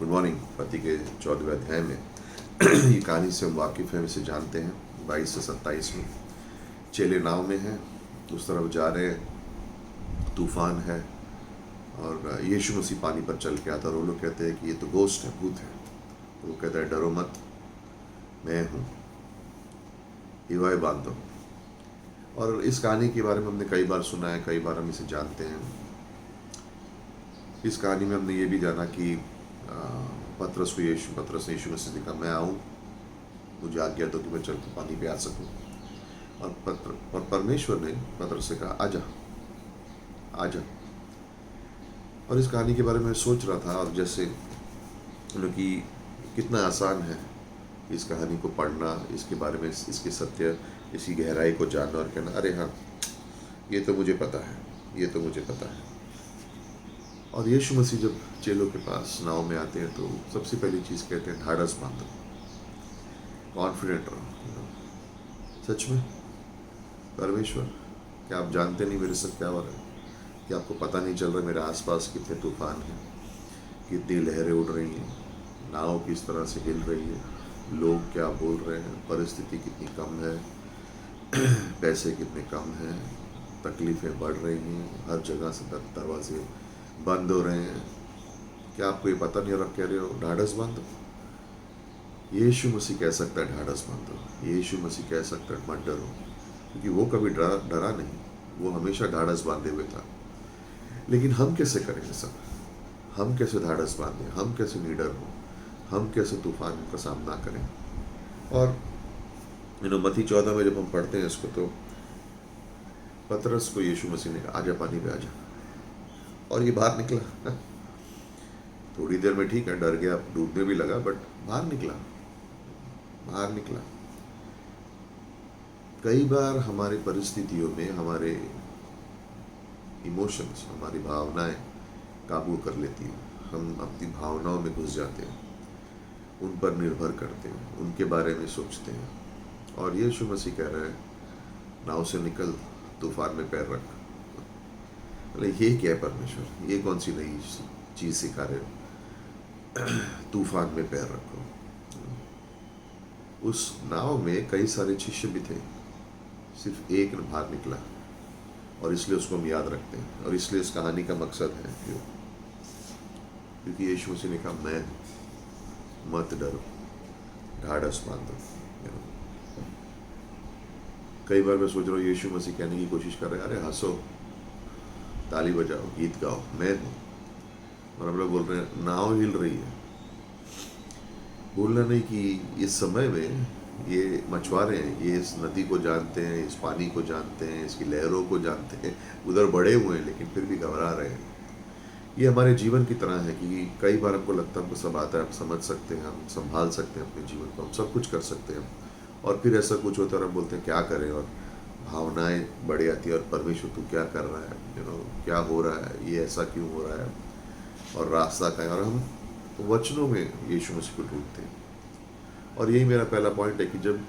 Good morning. पति के 14वें अध्याय में ये कहानी से हम वाकिफ़ हैं, इसे जानते हैं। 22 से 27 में चेले नाव में हैं, उस तरफ जा रहे हैं, तूफान है और यीशु मसीह पानी पर चल के आता है और वो लोग कहते हैं कि ये तो गोस्ट है, भूत है। तो वो कहता है डरो मत, मैं हूँ, हिवाए बांध दो। और इस कहानी के बारे में हमने कई बार सुना है, कई बार हम इसे जानते हैं। इस कहानी में हमने ये भी जाना कि पतरस ने यीशु मसीह से कहा मैं आऊँ, मुझे आज्ञा दो कि मैं चल के पानी पे आ सकूँ। और परमेश्वर ने पतरस से कहा आजा आजा। और इस कहानी के बारे में सोच रहा था और जैसे कि कितना आसान है इस कहानी को पढ़ना, इसके बारे में, इसके सत्य, इसकी गहराई को जानना और कहना अरे हाँ ये तो मुझे पता है, ये तो मुझे पता है। और यीशु मसीह जब चेलों के पास नाव में आते हैं तो सबसे पहली चीज़ कहते हैं ढाढ़स बांधो, कॉन्फिडेंट रहो। सच में परमेश्वर, क्या आप जानते नहीं मेरे साथ क्या हो रहा है? कि आपको पता नहीं चल रहा मेरे आसपास कितने तूफान हैं, कितनी लहरें उड़ रही हैं, नाव किस तरह से हिल रही है, लोग क्या बोल रहे हैं, परिस्थिति कितनी कम है, पैसे कितने कम हैं, तकलीफ़ें बढ़ रही हैं, हर जगह से दरवाजे बंद हो रहे हैं। क्या आपको ये पता नहीं हो रहा? कह रहे हो ढाढ़स बांधो। यीशु मसीह कह सकता है ढाढ़स बांधो, यीशु मसीह कह सकता है मत डरो, क्योंकि वो कभी डरा नहीं, वो हमेशा ढाढ़स बांधे हुए था। लेकिन हम कैसे करेंगे सब? हम कैसे ढाढ़स बांधें? हम कैसे निडर हों? हम कैसे तूफान का सामना करें? और मत्ती 14 में जब हम पढ़ते हैं इसको, तो पतरस को यीशु मसीह ने कहा आजा पानी पे आजा, और ये बाहर निकला। थोड़ी देर में ठीक है, डर गया, डूबने भी लगा, बट बाहर निकला। कई बार हमारी परिस्थितियों में हमारे इमोशंस, हमारी भावनाएं काबू कर लेती हैं। हम अपनी भावनाओं में घुस जाते हैं, उन पर निर्भर करते हैं, उनके बारे में सोचते हैं। और यीशु मसीह कह रहा है नाव से निकल, तूफान में पैर रख। ये क्या है परमेश्वर, ये कौन सी नई चीज़ सिखा रहे हो? तूफान में पैर रखो। उस नाव में कई सारे शिष्य भी थे, सिर्फ एक बाहर निकला, और इसलिए उसको हम याद रखते हैं। और इसलिए इस कहानी का मकसद है क्योंकि यीशु मसीह ने कहा मैं, मत डरो, ढाढ़स बांधो। कई बार मैं सोच रहा हूँ यीशु मसीह कहने की कोशिश कर रहे हैं अरे हंसो, ताली बजाओ, गीत गाओ, मैं हूँ। और हम लोग बोल रहे हैं नाव हिल रही है। बोलना नहीं कि इस समय में ये मछुआरे हैं, ये इस नदी को जानते हैं, इस पानी को जानते हैं, इसकी लहरों को जानते हैं, उधर बड़े हुए हैं लेकिन फिर भी घबरा रहे हैं। ये हमारे जीवन की तरह है कि कई बार हमको लगता है हमको सब आता है, हम समझ सकते हैं, हम संभाल सकते हैं अपने जीवन को, हम सब कुछ कर सकते हैं, और फिर ऐसा कुछ होता है और हम बोलते हैं क्या करें, और भावनाएं बढ़ जाती है और परमेश्वर तू क्या कर रहा है, क्या हो रहा है, ये ऐसा क्यों हो रहा है, और रास्ता का है। और हम वचनों में यीशु मसीह को ढूंढते हैं। और यही मेरा पहला पॉइंट है कि जब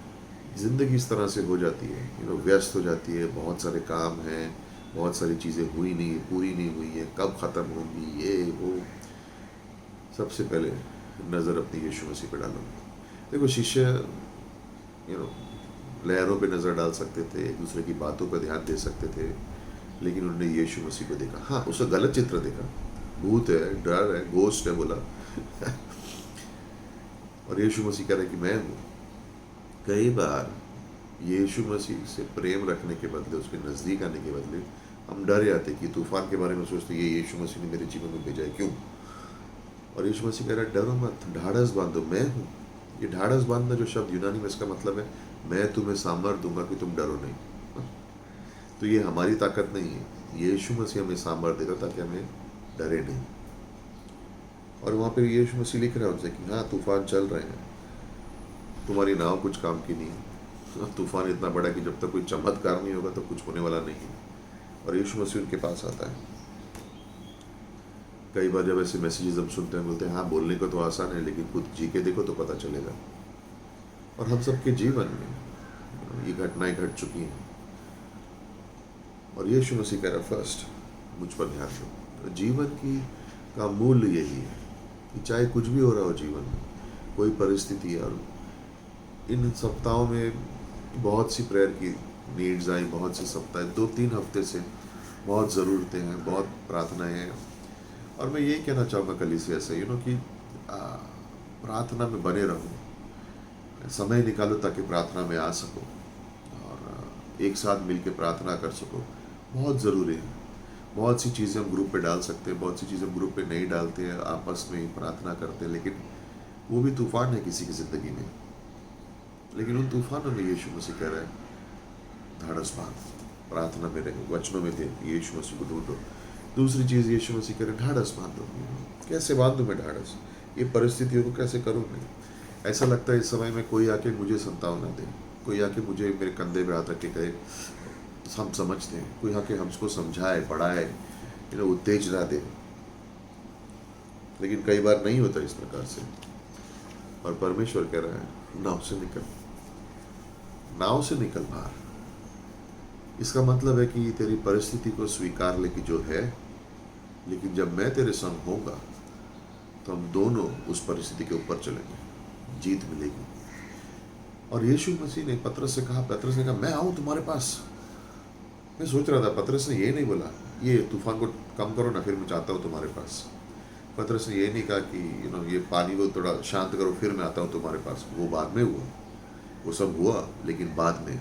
ज़िंदगी इस तरह से हो जाती है, व्यस्त हो जाती है, बहुत सारे काम हैं, बहुत सारी चीज़ें हुई नहीं, पूरी नहीं हुई है, कब ख़त्म होंगी, ये वो, सबसे पहले नज़र अपनी यीशु मसीह पर डालो। देखो शिष्य लहरों पे नज़र डाल सकते थे, एक दूसरे की बातों पर ध्यान दे सकते थे, लेकिन उन्होंने यीशु मसीह को देखा। हाँ, उसका गलत चित्र देखा, भूत है, डर है, गोस्ट है बोला। और यीशु मसीह कह रहे कि मैं हूँ। कई बार यीशु मसीह से प्रेम रखने के बदले, उसके नज़दीक आने के बदले हम डर जाते कि तूफान के बारे में सोचते ये यीशु मसीह ने मेरे जीवन में भेजा है, क्यों? और यीशु मसीह कह रहा है डरो मत, ढाढ़स बांधो, मैं हूँ। ये ढाढ़स बांधना जो शब्द यूनानी में, इसका मतलब है मैं तुम्हें सामर्थ्य दूंगा कि तुम डरो नहीं। तो ये हमारी ताकत नहीं है, यीशु मसीह हमें सामर्थ्य देगा ताकि हमें डरे नहीं। और वहाँ पे यीशु मसीह लिख रहा है उनसे कि हाँ तूफान चल रहे हैं, तुम्हारी नाव कुछ काम की नहीं है। तूफान इतना बड़ा कि जब तक कोई चमत्कार नहीं होगा तो कुछ होने वाला नहीं है। और यीशु मसीह उनके पास आता है। कई बार जब ऐसे मैसेजेस हम सुनते हैं, बोलते हैं हाँ बोलने को तो आसान है, लेकिन खुद जी के देखो तो पता चलेगा। और हम सबके जीवन में ये घटनाएं घट चुकी हैं। और यीशु मसीह कह रहा फर्स्ट मुझ पर ध्यान दो। जीवन की का मूल्य यही है कि चाहे कुछ भी हो रहा हो जीवन में, कोई परिस्थिति, और इन सप्ताहों में बहुत सी प्रेयर की नीड्स आई, बहुत से सप्ताह, 2-3 हफ्ते से बहुत ज़रूरतें हैं, बहुत प्रार्थनाएं हैं। और मैं यही कहना चाहूँगा कलीसिया से, कि आ, प्रार्थना में बने रहो, समय निकालो ताकि प्रार्थना में आ सको, और एक साथ मिल के प्रार्थना कर सको, बहुत ज़रूरी है। बहुत सी चीज़ें हम ग्रुप पे डाल सकते हैं, बहुत सी चीज़ें हम ग्रुप पे नहीं डालते हैं, आपस में ही प्रार्थना करते हैं, लेकिन वो भी तूफान है किसी की ज़िंदगी में। लेकिन उन तूफानों में यीशु मसीह कह रहे हैं, ढाढ़स बांध, प्रार्थना में रहो, वचनों में दे यीशु मसीह को ढूंढो। दूसरी चीज़ यीशु मसीह कह रहे हैं, ढाढ़स बांध दो। कैसे बांध दूँ मैं ढाढ़स? ये परिस्थितियों को कैसे करूँ मैं? ऐसा लगता है इस समय में कोई आके मुझे सांत्वना दे, कोई आके मुझे मेरे कंधे पे हाथ रख के कहे हम समझते हैं, कोई आके हमको समझाए, पढ़ाए, उत्तेजना दे। लेकिन कई बार नहीं होता इस प्रकार से, और परमेश्वर कह रहा है, नाव से निकल, नाव से निकल बाहर। इसका मतलब है कि तेरी परिस्थिति को स्वीकार ले कि जो है, लेकिन जब मैं तेरे संग होऊंगा तो हम दोनों उस परिस्थिति के ऊपर चलेंगे, जीत मिलेगी। और यीशु मसीह ने पतरस से कहा, पतरस ने कहा, मैं आऊँ तुम्हारे पास। मैं सोच रहा था, पतरस ने ये नहीं बोला ये तूफान को कम करो ना, फिर मैं चाहता हूँ तुम्हारे पास। पतरस ने ये नहीं कहा कि ये पानी को थोड़ा शांत करो, फिर मैं आता हूँ तुम्हारे पास। वो बाद में हुआ, वो सब हुआ, लेकिन बाद में।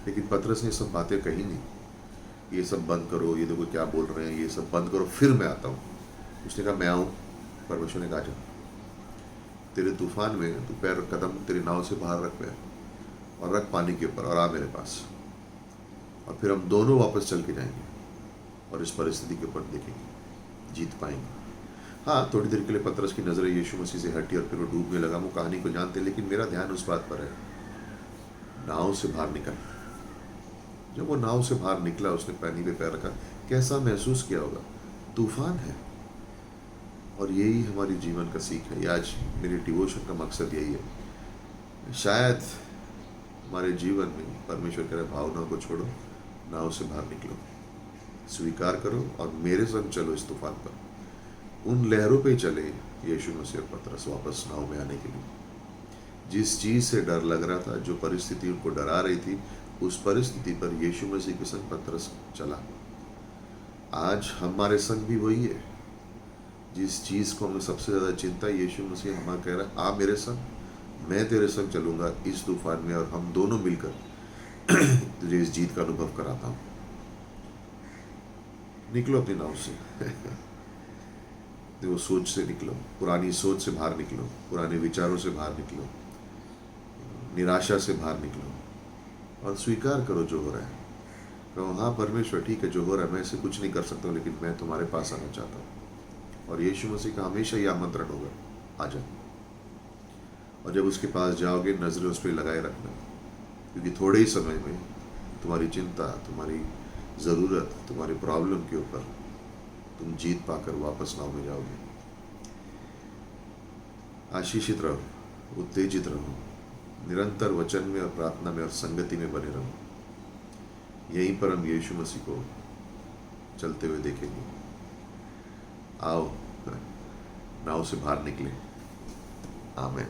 लेकिन पतरस ने ये सब बातें कही नहीं, ये सब बंद करो, ये देखो क्या बोल रहे हैं, ये सब बंद करो, फिर मैं आता हूँ। उसने कहा मैं आऊँ। परमेश्वर ने कहा जा, तेरे तूफान में तू पैर कदम तेरी नाव से बाहर रख पैर, और रख पानी के ऊपर, और आ मेरे पास, और फिर हम दोनों वापस चल के जाएंगे और इस परिस्थिति के ऊपर देखेंगे, जीत पाएंगे। हाँ, थोड़ी देर के लिए पतरस की नज़रें यीशु मसीह से हटी और फिर वो डूबने लगा। वो कहानी को जानते, लेकिन मेरा ध्यान उस बात पर है, नाव से बाहर निकल। जब वो नाव से बाहर निकला, उसने पानी पे पैर रखा, कैसा महसूस किया होगा? तूफान है। और यही हमारी जीवन का सीख है। आज मेरी डिवोशन का मकसद यही है। शायद हमारे जीवन में परमेश्वर कह रहे, भावनाओं को छोड़ो, नाव से बाहर निकलो, स्वीकार करो और मेरे संग चलो इस तूफान पर। उन लहरों पे चले यीशु मसीह और पतरस वापस नाव में आने के लिए। जिस चीज़ से डर लग रहा था, जो परिस्थिति उनको डरा रही थी, उस परिस्थिति पर यीशु मसीह के संग पतरस चला। आज हमारे संग भी वही है। जिस चीज़ को हमें सबसे ज़्यादा चिंता, यीशु मसीह हमारा कह रहा है, आ मेरे संग, मैं तेरे संग चलूँगा इस तूफान में, और हम दोनों मिलकर तुझे इस जीत का अनुभव कराता हूँ। निकलो अपनी नाव से वो सोच से निकलो, पुरानी सोच से बाहर निकलो, पुराने विचारों से बाहर निकलो, निराशा से बाहर निकलो, और स्वीकार करो जो हो रहा है। कहो, हाँ परमेश्वर ठीक है, जो हो रहा है मैं इसे कुछ नहीं कर सकता, लेकिन मैं तुम्हारे पास आना चाहता हूँ। और यीशु मसीह का हमेशा ये आमंत्रण होगा, आ जाओ। और जब उसके पास जाओगे, नजरें उस पर लगाए रखना, क्योंकि थोड़े ही समय में तुम्हारी चिंता, तुम्हारी ज़रूरत, तुम्हारी प्रॉब्लम के ऊपर तुम जीत पाकर वापस नाव में जाओगे। आशीषित रहो, उत्तेजित रहो, निरंतर वचन में और प्रार्थना में और संगति में बने रहो। यहीं पर हम यीशु मसीह को चलते हुए देखेंगे। आओ नाव से बाहर निकले। आमीन।